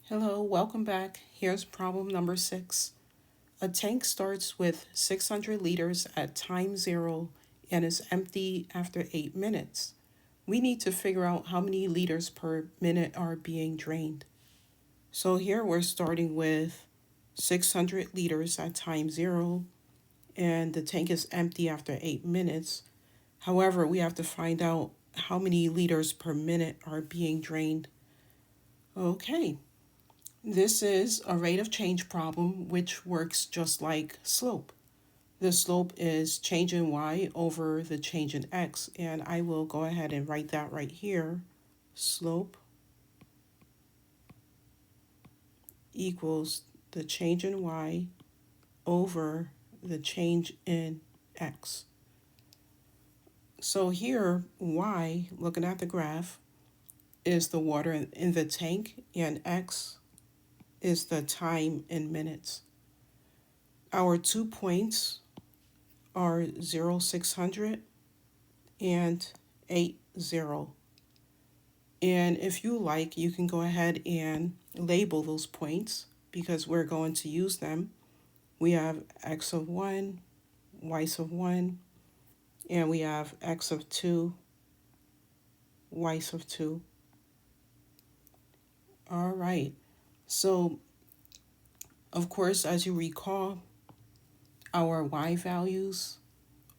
Hello, welcome back. Here's problem number 6. A tank starts with 600 liters at time 0 and is empty after 8 minutes. We need to figure out how many liters per minute are being drained. So here we're starting with 600 liters at time 0 and the tank is empty after 8 minutes. However, we have to find out how many liters per minute are being drained. Okay. This is a rate of change problem which works just like slope. The slope is change in y over the change in x, and I will go ahead and write that right here. Slope equals the change in y over the change in x. So here, y, looking at the graph, is the water in the tank, and x is the time in minutes. Our 2 points are 0, 600 and 8, 0. And if you like, you can go ahead and label those points because we're going to use them. We have x of 1, y of 1, and we have x of 2, y of 2. All right. So, of course, as you recall, our y values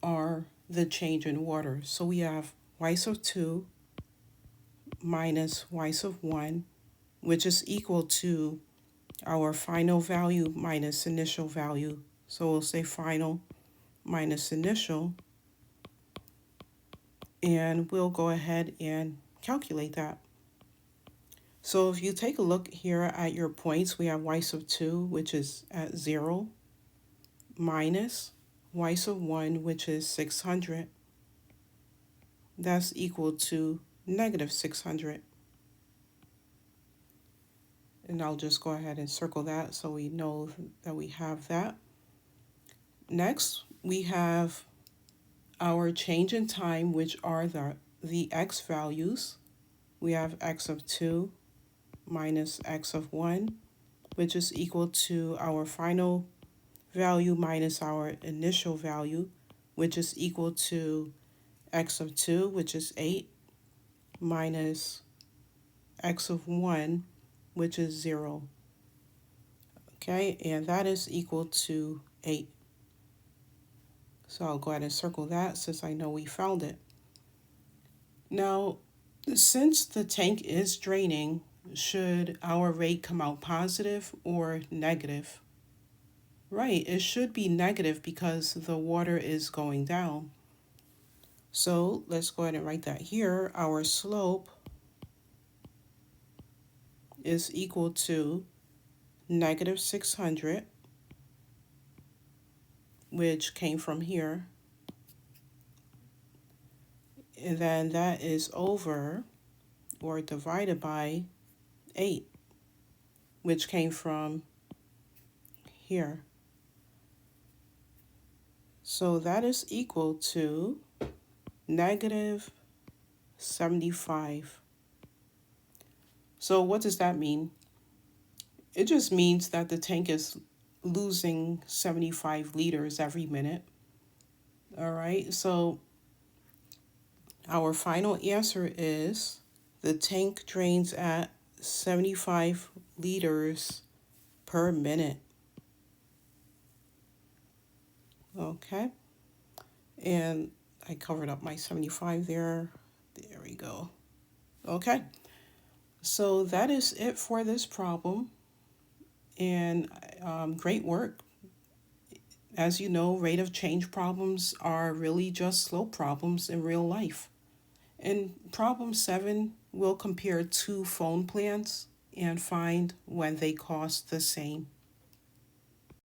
are the change in water. So we have y of 2 minus y of 1, which is equal to our final value minus initial value. So we'll say final minus initial, and we'll go ahead and calculate that. So if you take a look here at your points, we have y of 2, which is at 0, minus y of 1, which is 600. That's equal to negative 600. And I'll just go ahead and circle that so we know that we have that. Next, we have our change in time, which are the x values. We have x of 2 minus x of 1, which is equal to our final value minus our initial value, which is equal to x of 2, which is 8, minus x of 1, which is 0. Okay, and that is equal to 8. So I'll go ahead and circle that since I know we found it. Now, since the tank is draining, should our rate come out positive or negative? Right, it should be negative because the water is going down. So let's go ahead and write that here. Our slope is equal to negative 600, which came from here. And then that is over or divided by 8, which came from here. So that is equal to negative 75. So what does that mean? It just means that the tank is losing 75 liters every minute. All right, so our final answer is the tank drains at 75 liters per minute. Okay, and I covered up my 75 there. There we go. Okay, so that is it for this problem, and great work. As you know, rate of change problems are really just slope problems in real life. In problem 7, we'll compare two phone plans and find when they cost the same.